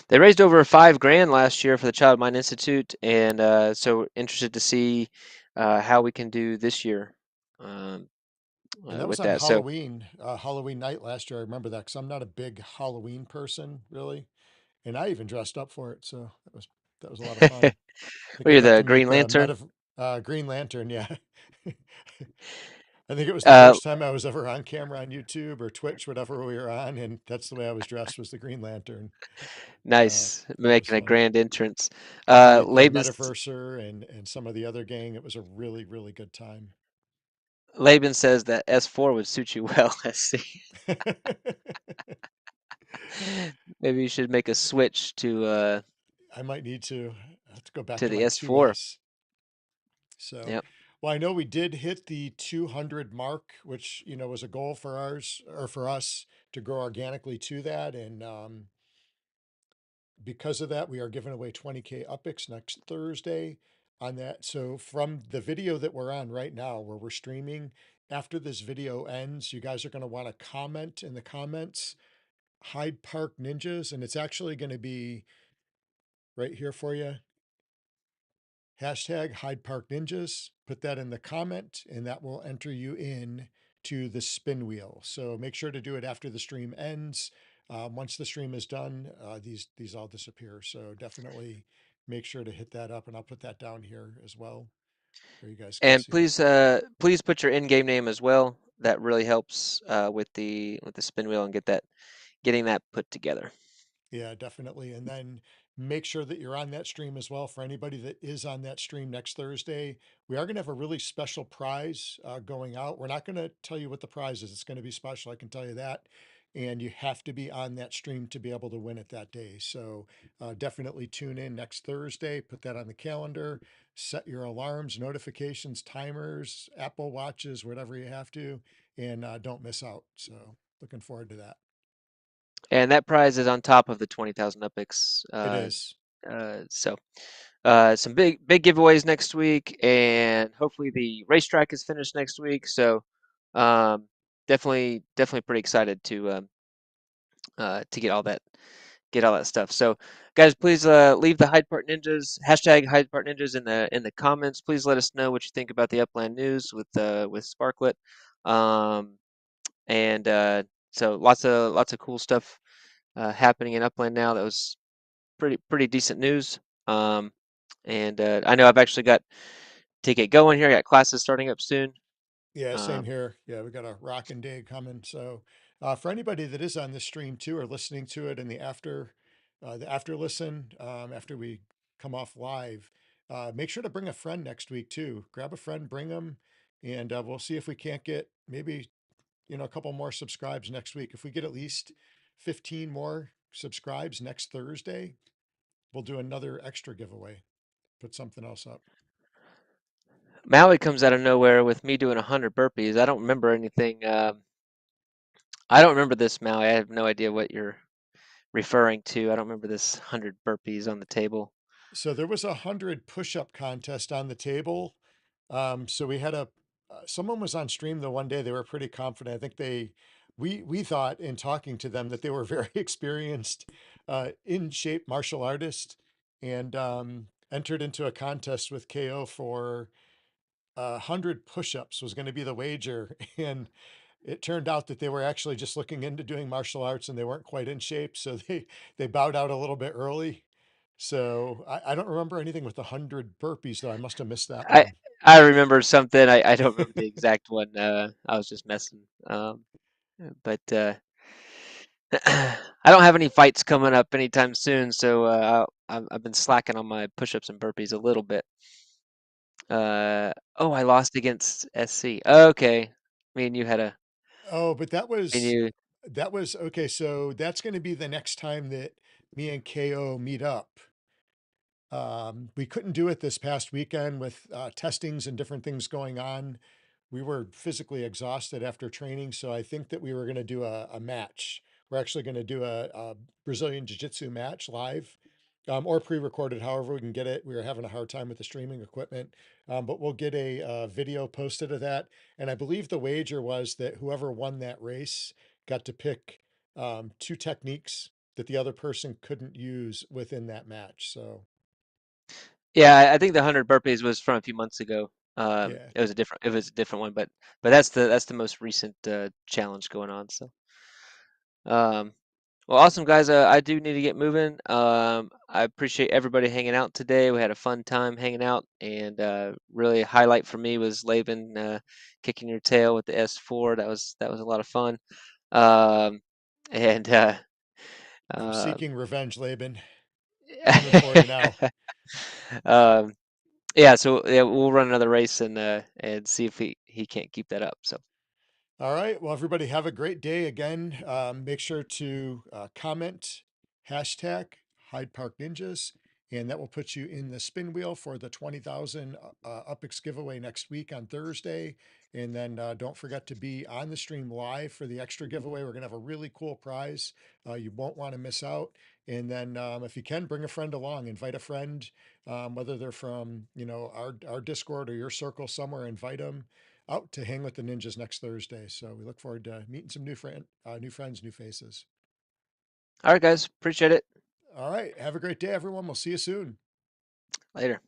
They raised over $5,000 last year for the Child Mind Institute, and so interested to see how we can do this year um, And that was with on that. So Halloween night last year. I remember that because I'm not a big Halloween person, really. And I even dressed up for it. So that was a lot of fun. I think what I are you, got the to Green meet the Lantern? Green Lantern. Yeah. I think it was the Uh, first time I was ever on camera on YouTube or Twitch, whatever we were on, and that's the way I was dressed was the Green Lantern. nice, That was making a fun. grand entrance. Got to meet the Laban's Metaverser and some of the other gang. It was a really, really good time. Laban says that S4 would suit you well. Let's see. Maybe you should make a switch I might need to have to go back to to the my S4. 2S. So, Yep. well, I know we did hit the 200 mark, which, was a goal for ours or for us to grow organically to that. And because of that, we are giving away 20K UpX next Thursday on that. So from the video that we're on right now, where we're streaming, after this video ends, you guys are going to want to comment in the comments, Hyde Park Ninjas, and it's actually going to be right here for you. Hashtag Hyde Park Ninjas. Put that in the comment, and that will enter you in to the spin wheel. So make sure to do it after the stream ends. Once the stream is done, these all disappear. So definitely make sure to hit that up, and I'll put that down here as well. where you guys can And see it. please put your in-game name as well. That really helps with the spin wheel and getting that put together. Yeah, definitely. And then make sure that you're on that stream as well. For anybody that is on that stream next Thursday, we are going to have a really special prize going out. We're not going to tell you what the prize is. It's going to be special. I can tell you that. And you have to be on that stream to be able to win it that day. So definitely tune in next Thursday. Put that on the calendar. Set your alarms, notifications, timers, Apple Watches, whatever you have to, and don't miss out. So looking forward to that. And that prize is on top of the 20,000 UPIX. It is. So some big giveaways next week, and hopefully the racetrack is finished next week. So um, definitely pretty excited to get all that stuff. So guys, please leave the Hyde Park Ninjas hashtag Hyde Park Ninjas in the comments. Please let us know what you think about the Upland news with Sparklet. Um, and so lots of cool stuff happening in Upland now. That was pretty decent news. Um, and I know I've actually got to get going here. I got classes starting up soon. Yeah, same Um, here. Yeah, we got a rocking day coming. So, for anybody that is on this stream too, or listening to it in the after listen, after we come off live, make sure to bring a friend next week too. Grab a friend, bring them, and we'll see if we can't get maybe a couple more subscribes next week. If we get at least 15 more subscribes next Thursday, we'll do another extra giveaway. Put something else up. Maui comes out of nowhere with me doing 100 burpees. I don't remember anything. I don't remember this, Maui. I have no idea what you're referring to. I don't remember this 100 burpees on the table. So there was 100 push-up contest on the table. So we had someone was on stream the one day. They were pretty confident. I think we thought in talking to them that they were very experienced, in shape martial artists, and entered into a contest with KO for 100 push-ups was going to be the wager. And it turned out that they were actually just looking into doing martial arts and they weren't quite in shape. So they bowed out a little bit early. So I don't remember anything with 100 burpees though. I must have missed that I one. I remember something. I don't remember the exact one. I was just messing. But I don't have any fights coming up anytime soon, so I've been slacking on my push-ups and burpees a little bit. Oh, I lost against SC. Okay, me and you had a Oh, but me and you. that was okay. So that's going to be the next time that me and KO meet up. We couldn't do it this past weekend with testings and different things going on. We were physically exhausted after training, so I think that we were going to do a match. We're actually going to do a Brazilian Jiu-Jitsu match live, or pre-recorded, however we can get it. We were having a hard time with the streaming equipment, but we'll get a video posted of that. And I believe the wager was that whoever won that race got to pick two techniques that the other person couldn't use within that match. So Yeah, I think the 100 burpees was from a few months ago. yeah. It was a different one, but that's the most recent challenge going on. So, um, well, awesome guys. I do need to get moving. I appreciate everybody hanging out today. We had a fun time hanging out, and really a highlight for me was Laban kicking your tail with the S4. That was a lot of fun. Um, and I'm uh, seeking revenge, Laban. Coming for you now. um, yeah, so yeah, we'll run another race and see if he can't keep that up. So, All right. Well, everybody have a great day. Again, make sure to comment hashtag Hyde Park Ninjas, and that will put you in the spin wheel for the 20,000 UPIX giveaway next week on Thursday. And then don't forget to be on the stream live for the extra giveaway. We're going to have a really cool prize. You won't want to miss out. And then if you can, bring a friend along, invite a friend, whether they're from, our Discord or your circle somewhere, invite them out to hang with the ninjas next Thursday. So we look forward to meeting some new friends, new faces. all right, guys, appreciate it. All right. Have a great day, everyone. We'll see you soon. Later.